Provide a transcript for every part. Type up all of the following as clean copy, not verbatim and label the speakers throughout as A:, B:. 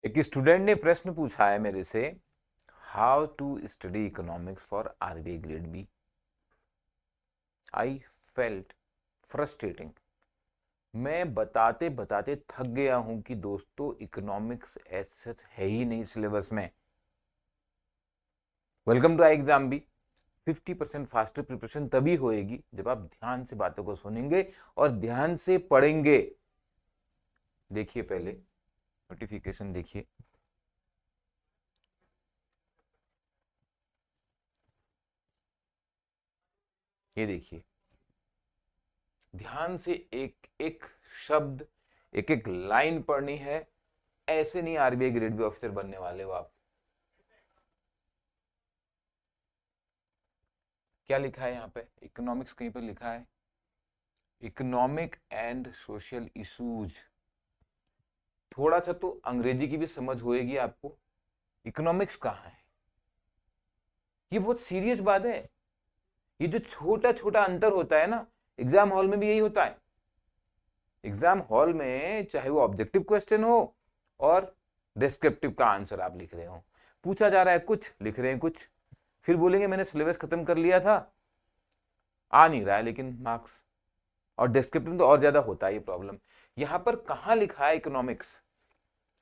A: एक स्टूडेंट ने प्रश्न पूछा है मेरे से, how to study economics for RBI grade B. I felt frustrating. मैं बताते बताते थक गया हूं कि दोस्तों इकोनॉमिक्स ऐसा है ही नहीं सिलेबस में। Welcome to ixamBee. 50% faster preparation तभी होएगी जब आप ध्यान से बातों को सुनेंगे और ध्यान से पढ़ेंगे। देखिए पहले नोटिफिकेशन देखिए। ये देखिए, ध्यान से एक एक शब्द, एक एक लाइन पढ़नी है। ऐसे नहीं आरबीआई ग्रेड बी ऑफिसर बनने वाले हो आप। क्या लिखा है यहाँ पे? इकोनॉमिक्स कहीं पर लिखा है, इकोनॉमिक एंड सोशल इशूज। थोड़ा सा तो अंग्रेजी की भी समझ होएगी आपको। इकोनॉमिक्स कहाँ है? ये बहुत सीरियस बात है। ये जो छोटा छोटा अंतर होता है ना, एग्जाम हॉल में भी यही होता है। एग्जाम हॉल में चाहे वो ऑब्जेक्टिव क्वेश्चन हो और डिस्क्रिप्टिव का आंसर आप लिख रहे हो, पूछा जा रहा है कुछ, लिख रहे हैं कुछ, फिर बोलेंगे मैंने सिलेबस खत्म कर लिया था, आ नहीं रहा है लेकिन मार्क्स। और डिस्क्रिप्टिव तो और ज्यादा होता है ये प्रॉब्लम। यहां पर कहां लिखा है economics?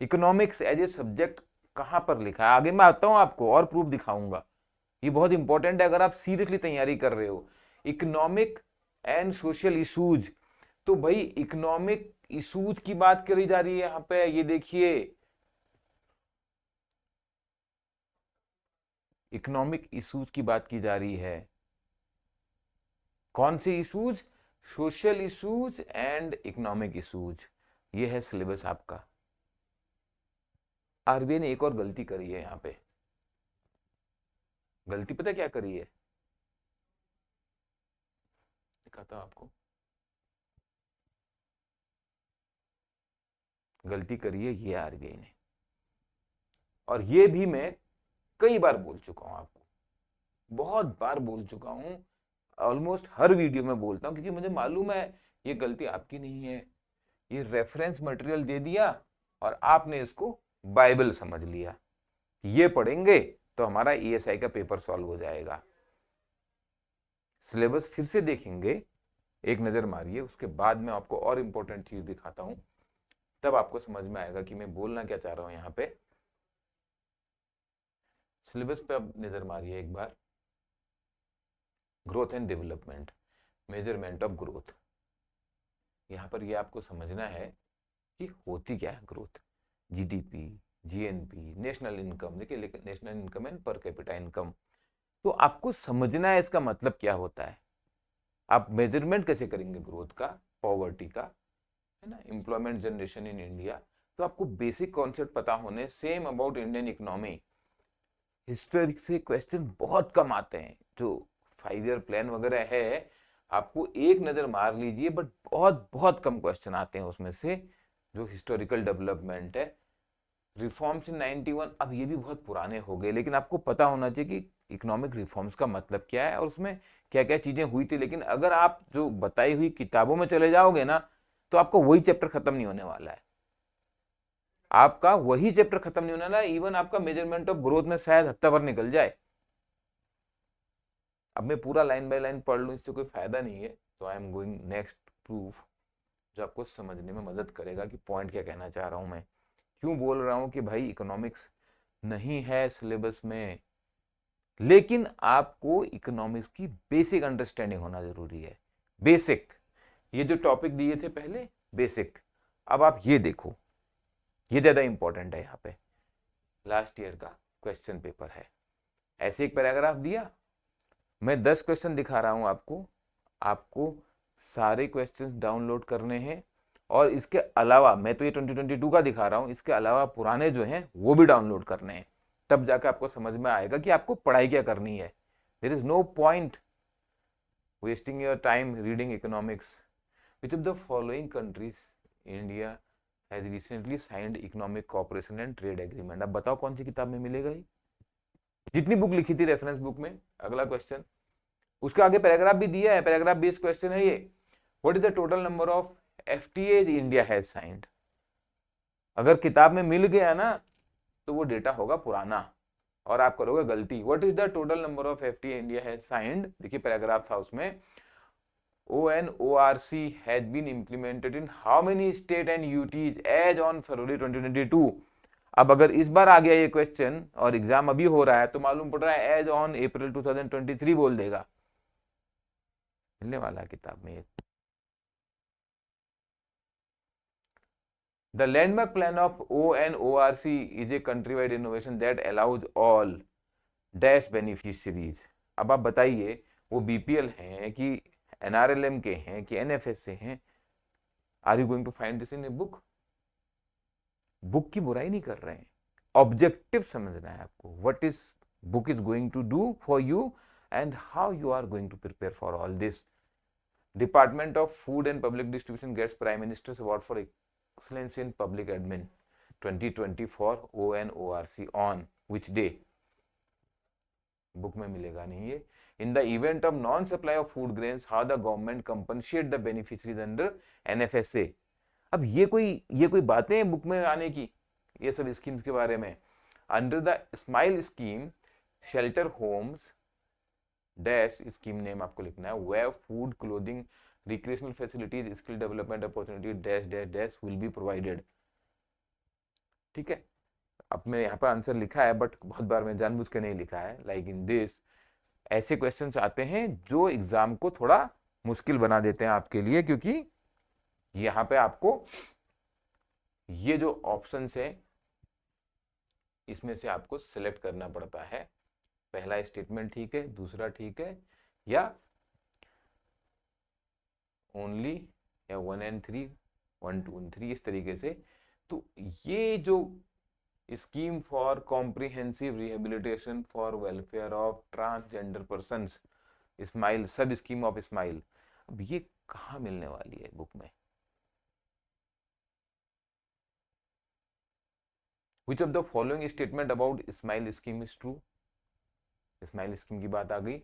A: Economics as a subject कहां पर लिखा है? आगे मैं आता हूं आपको और प्रूफ दिखाऊंगा। ये बहुत इंपॉर्टेंट है अगर आप सीरियसली तैयारी कर रहे हो। इकोनॉमिक एंड सोशल इशूज, तो भाई इकोनॉमिक इशूज की बात करी जा रही है यहां पे। ये देखिए, इकोनॉमिक इशूज की बात की जा रही है। कौन से issues? Social issues and economic issues. ये है सिलेबस आपका। आरबीआई ने एक और गलती करी है यहां पे। गलती पता क्या करी है? दिखाता हूं आपको। गलती करी है ये आरबीआई ने, और ये भी मैं कई बार बोल चुका हूं आपको, बहुत बार बोल चुका हूं। ऑलमोस्ट हर वीडियो में बोलता हूं क्योंकि मुझे मालूम है ये गलती आपकी नहीं है। ये रेफरेंस मटेरियल दे दिया और आपने इसको बाइबल समझ लिया। ये पढ़ेंगे तो हमारा ईएसआई का पेपर सॉल्व हो जाएगा। सिलेबस फिर से देखेंगे, एक नजर मारिए, उसके बाद में आपको और इंपॉर्टेंट चीज दिखाता हूं, तब आपको समझ में आएगा कि मैं बोलना क्या चाह रहा हूं यहां पे। सिलेबस पे अब नजर मारिए एक बार। Growth and development, measurement of growth. यहां पर ये आपको समझना है कि होती क्या है growth. GDP, GNP, national income. देखिए national income and per capita income. तो आपको समझना है इसका मतलब क्या होता है। आप मेजरमेंट कैसे करेंगे ग्रोथ का, पॉवर्टी का, है ना, एम्प्लॉयमेंट जनरेशन इन इंडिया। तो आपको बेसिक कॉन्सेप्ट पता होने, same about Indian economy. History से क्वेश्चन बहुत कम आते हैं, जो 5 ईयर प्लान वगैरह है आपको एक नजर मार लीजिए, बट बहुत बहुत कम क्वेश्चन आते हैं उसमें से। जो हिस्टोरिकल डेवलपमेंट है, रिफॉर्म्स इन 91, अब ये भी बहुत पुराने हो गए, लेकिन आपको पता होना चाहिए कि इकोनॉमिक रिफॉर्म्स का मतलब क्या है और उसमें क्या क्या चीजें हुई थी। लेकिन अगर आप जो बताई हुई किताबों में चले जाओगे ना, तो आपको वही चैप्टर खत्म नहीं होने वाला है। आपका वही चैप्टर खत्म नहीं होने वाला है। इवन आपका मेजरमेंट ऑफ ग्रोथ में शायद हफ्ता भर निकल जाए। अब मैं पूरा लाइन बाय लाइन पढ़ लूं, इससे कोई फायदा नहीं है। तो I am going next proof, जो आपको समझने में मदद करेगा कि पॉइंट क्या कहना चाह रहा हूं मैं। क्यों बोल रहा हूं कि भाई इकोनॉमिक्स नहीं है सिलेबस में, लेकिन आपको इकोनॉमिक्स की बेसिक अंडरस्टैंडिंग होना जरूरी है। बेसिक, ये जो टॉपिक दिए थे पहले, बेसिक। अब आप ये देखो, ये ज्यादा इंपॉर्टेंट है। यहाँ पे लास्ट ईयर का क्वेश्चन पेपर है। ऐसे एक पैराग्राफ दिया, मैं 10 क्वेश्चन दिखा रहा हूं आपको। आपको सारे क्वेश्चंस डाउनलोड करने हैं, और इसके अलावा मैं तो ये 2022 का दिखा रहा हूं, इसके अलावा पुराने जो हैं वो भी डाउनलोड करने हैं। तब जाकर आपको समझ में आएगा कि आपको पढ़ाई क्या करनी है। There is no point wasting your time reading economics. Which of the following countries India has recently signed economic cooperation and trade agreement? अब बताओ कौन सी किताब में मिलेगा ये? जितनी बुक लिखी थी रेफरेंस बुक में। अगला क्वेश्चन, उसके आगे पैराग्राफ भी दिया है, पैराग्राफ बेस्ड क्वेश्चन है ये। What is the total number of FTAs India has signed? अगर किताब में मिल गया ना, तो वो डेटा होगा पुराना और आप करोगे गलती। What is the total number of FTA India has signed, देखिए पैराग्राफ था उसमें, ONORC has been implemented in how many state and UTs as on February 2022। अब अगर इस बार आ गया ये क्वेश्चन और एग्जाम अभी हो रहा है तो मालूम पड़ रहा है एज ऑन अप्रैल 2023 बोल देगा, मिलने वाला है किताब में। The landmark plan of ONORC is a countrywide innovation that allows all dash beneficiaries। अब आप बताइए वो बीपीएल हैं कि एनआरएलएम के हैं कि एनएफएस से हैं, are you going to find this in a book? Book की बुराई नहीं कर रहे हैं, ऑब्जेक्टिव समझना है आपको, what is book is going to do for you and how you are going to prepare for all this. Department of food and public distribution gets prime minister's award for excellence in public admin 2024 ONORC on which day? Book में मिलेगा नहीं ये। In the event of non supply of food grains how the government compensate the beneficiaries under NFSA। अब ये कोई बातें हैं book में आने की, ये सब स्कीम्स के बारे में। Under the SMILE scheme shelter homes dash, scheme name आपको लिखना है, where food clothing recreational facilities skill development opportunity dash dash dash will be provided. ठीक है, अब मैं यहाँ पर आंसर लिखा है बट बहुत बार मैं जानबूझ के नहीं लिखा है, लाइक इन दिस। ऐसे क्वेश्चंस आते हैं जो एग्जाम को थोड़ा मुश्किल बना देते हैं आपके लिए, क्योंकि यहाँ पे आपको ये जो ऑप्शंस है इसमें से आपको सिलेक्ट करना पड़ता है, पहला स्टेटमेंट ठीक है, दूसरा ठीक है, या ओनली, या 1 and 3, 1, 2 and 3, इस तरीके से। तो ये जो scheme for comprehensive rehabilitation for welfare of transgender persons, smile, सब स्कीम ऑफ स्माइल, अब ये कहाँ मिलने वाली है बुक में? Which of the following statement about smile scheme is true? Smile scheme की बात आ गई।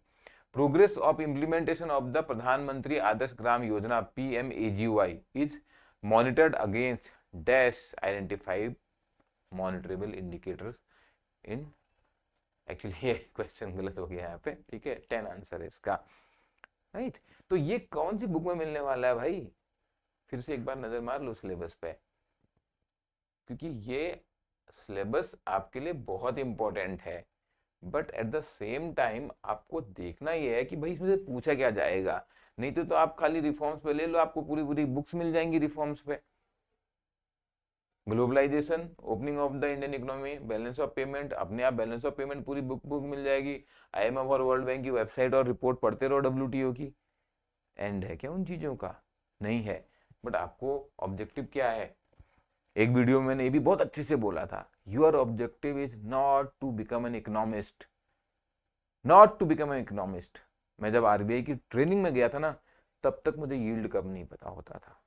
A: Progress of implementation of the प्रधानमंत्री Adarsh Gram Yojana PMAGY is monitored against dash identified monitorable indicators in, actually ये क्वेश्चन गलत हो गया यहाँ पे, ठीक है, 10 आंसर है इसका, राइट। तो ये कौन सी बुक में मिलने वाला है भाई? फिर से एक बार नजर मार लो सिलेबस पे, क्योंकि ये सिलेबस आपके लिए बहुत इंपॉर्टेंट है, but at the same time आपको देखना ये है कि भाई इसमें से पूछा क्या जाएगा। नहीं तो आप खाली रिफॉर्म्स पे ले लो, आपको पूरी पूरी बुक्स मिल जाएंगी रिफॉर्म्स पे। Globalisation, opening of the Indian economy, balance of payment, अपने आप बैलेंस ऑफ पेमेंट पूरी बुक मिल जाएगी। IMF और वर्ल्ड बैंक की वेबसाइट और रिपोर्ट पढ़ते रहो WTO की। एंड है क्या उन चीजों का? नहीं है। बट आपको ऑब्जेक्टिव क्या है? एक वीडियो में मैंने ये भी बहुत अच्छे से बोला था, your objective is not to become an economist, not to become an economist. मैं जब RBI की ट्रेनिंग में गया था ना, तब तक मुझे यील्ड कर्व नहीं पता होता था।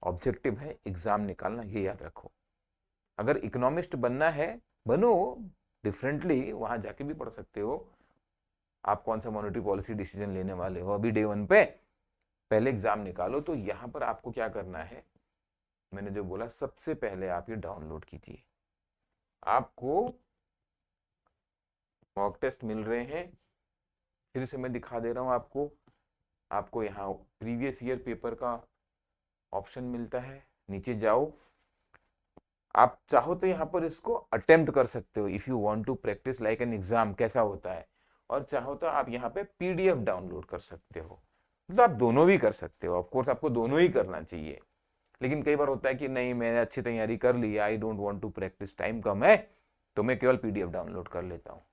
A: ऑब्जेक्टिव है एग्जाम निकालना, ये याद रखो। अगर इकोनॉमिस्ट बनना है बनो, डिफरेंटली वहां जाके भी पढ़ सकते हो। आप कौन सा मॉनेटरी पॉलिसी डिसीजन लेने वाले हो अभी डे 1 पे, पहले एग्जाम निकालो। तो यहां पर आपको क्या करना है, मैंने जो बोला, सबसे पहले आप ये डाउनलोड कीजिए। आपको मॉक टेस्ट मिल रहे हैं, फिर से मैं दिखा दे रहा हूं आपको यहाँ प्रीवियस ईयर पेपर का ऑप्शन मिलता है, नीचे जाओ। आप चाहो तो यहाँ पर इसको अटेम्प्ट कर सकते हो, if you want to practise like an exam कैसा होता है, और चाहो तो आप यहाँ पे PDF डाउनलोड कर सकते हो। मतलब आप दोनों भी कर सकते हो, ऑफ कोर्स आपको दोनों ही करना चाहिए। लेकिन कई बार होता है कि नहीं, मैंने अच्छी तैयारी कर ली, I don't want to practise, time कम है, तो मैं केवल PDF डाउनलोड कर लेता हूँ।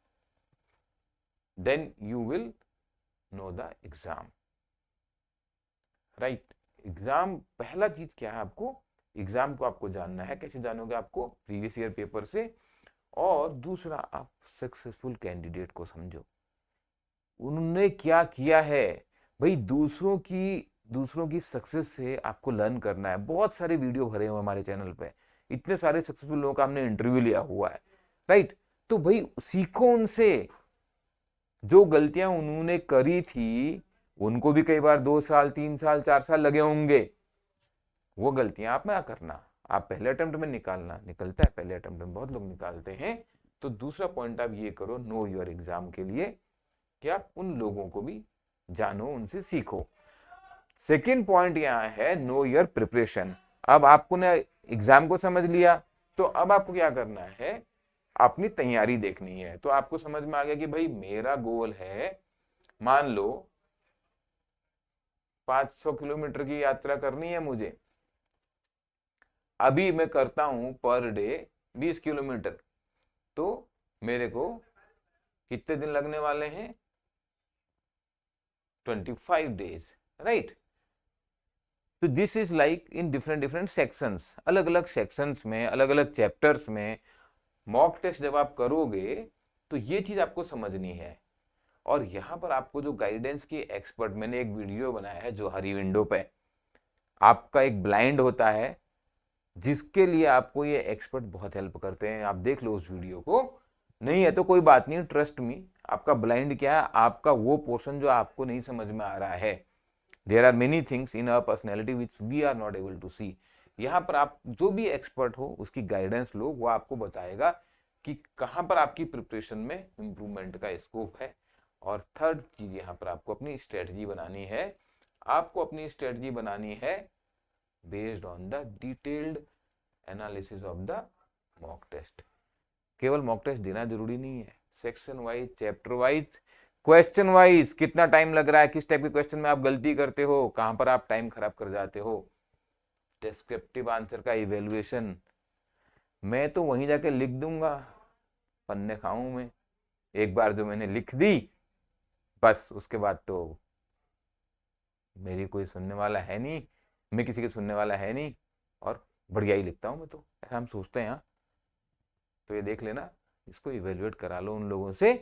A: Then you will know the exam, right. Exam, पहला चीज क्या है, आपको एग्जाम को आपको जानना है। कैसे जानोगे? आपको प्रीवियस ईयर पेपर से। और दूसरा, आप सक्सेसफुल कैंडिडेट को समझो, उन्होंने क्या किया है भाई। दूसरों की सक्सेस से आपको लर्न करना है। बहुत सारे वीडियो भरे हुए हमारे चैनल पे, इतने सारे सक्सेसफुल लोगों का हमने इंटरव्यू लिया हुआ है, राइट। तो भाई सीखो उनसे, जो गलतियां उन्होंने करी थी, उनको भी कई बार 2 साल 3 साल 4 साल लगे होंगे, वो गलतियां आप ना करना। आप पहले अटेम्प्ट में निकालना, निकलता है पहले अटेम्प्ट में, बहुत लोग निकालते हैं। तो दूसरा पॉइंट आप ये करो नो योर एग्जाम के लिए कि आप उन लोगों को भी जानो, उनसे सीखो। सेकेंड पॉइंट यहाँ है नो योर प्रिपरेशन। अब आपको ने एग्जाम को समझ लिया, तो अब आपको क्या करना है, अपनी तैयारी देखनी है। तो आपको समझ में आ गया कि भाई मेरा गोल है, मान लो 500 किलोमीटर की यात्रा करनी है मुझे, अभी मैं करता हूं पर डे 20 किलोमीटर, तो मेरे को कितने दिन लगने वाले हैं, 25 डेज, राइट। तो this is like in different different sections, अलग अलग सेक्शंस में, अलग अलग चैप्टर्स में मॉक टेस्ट जब आप करोगे तो ये चीज आपको समझनी है। और यहां पर आपको जो गाइडेंस की एक्सपर्ट, मैंने एक वीडियो बनाया है जो हरी विंडो पे, आपका एक ब्लाइंड होता है जिसके लिए आपको ये एक्सपर्ट बहुत हेल्प करते हैं, आप देख लो उस वीडियो को। नहीं है तो कोई बात नहीं, ट्रस्ट मी, आपका ब्लाइंड क्या है, आपका वो पोर्शन जो आपको नहीं समझ में आ रहा है। There are many things in our personality which we are not able to see. यहाँ पर आप जो भी एक्सपर्ट हो उसकी गाइडेंस लो, वो आपको बताएगा कि कहाँ पर आपकी प्रिपरेशन में इंप्रूवमेंट का स्कोप है। और थर्ड चीज यहाँ पर आपको अपनी स्ट्रेटजी बनानी है। आपको अपनी स्ट्रेटजी बनानी है based on the detailed analysis of the mock test. केवल मॉक टेस्ट देना जरूरी नहीं है, section wise, chapter wise, question wise कितना टाइम लग रहा है, किस टाइप के क्वेश्चन में आप गलती करते हो, कहां पर आप टाइम खराब कर जाते हो, डिस्क्रिप्टिव आंसर का इवेल्युएशन, मैं तो वहीं जाके लिख दूंगा, पन्ने खाऊं मैं, एक बार जो मैंने लिख दी बस उसके बाद तो मेरी कोई सुनने वाला है नहीं, मैं किसी के सुनने वाला है नहीं, और बढ़िया ही लिखता हूं मैं तो, ऐसा हम सोचते हैं। तो ये देख लेना, इसको इवेल्युएट करा लो उन लोगों से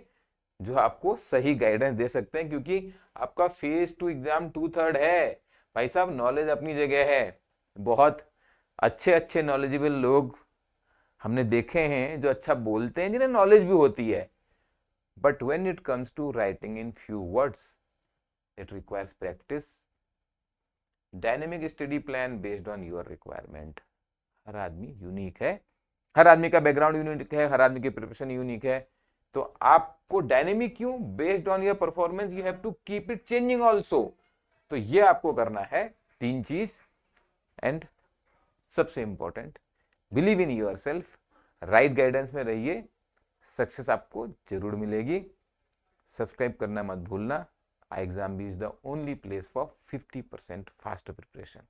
A: जो आपको सही गाइडेंस दे सकते हैं, क्योंकि आपका फेज टू एग्जाम 2/3 है भाई साहब। नॉलेज अपनी जगह है, बहुत अच्छे अच्छे नॉलेजेबल लोग हमने देखे हैं जो अच्छा बोलते हैं, जिन्हें नॉलेज भी होती है, but when it comes to writing in few words it requires practice, dynamic study plan based on your requirement. हर आदमी यूनिक है, हर आदमी का बैकग्राउंड यूनिक है, हर आदमी की प्रिपरेशन यूनिक है। तो आपको डायनेमिक क्यों, based on your performance you have to keep it changing also. तो ये आपको करना है 3 चीज। एंड सबसे important, believe in yourself, right guidance में रहिए, सक्सेस आपको जरूर मिलेगी। सब्सक्राइब करना मत भूलना। iExamBee is the only place for 50% faster preparation.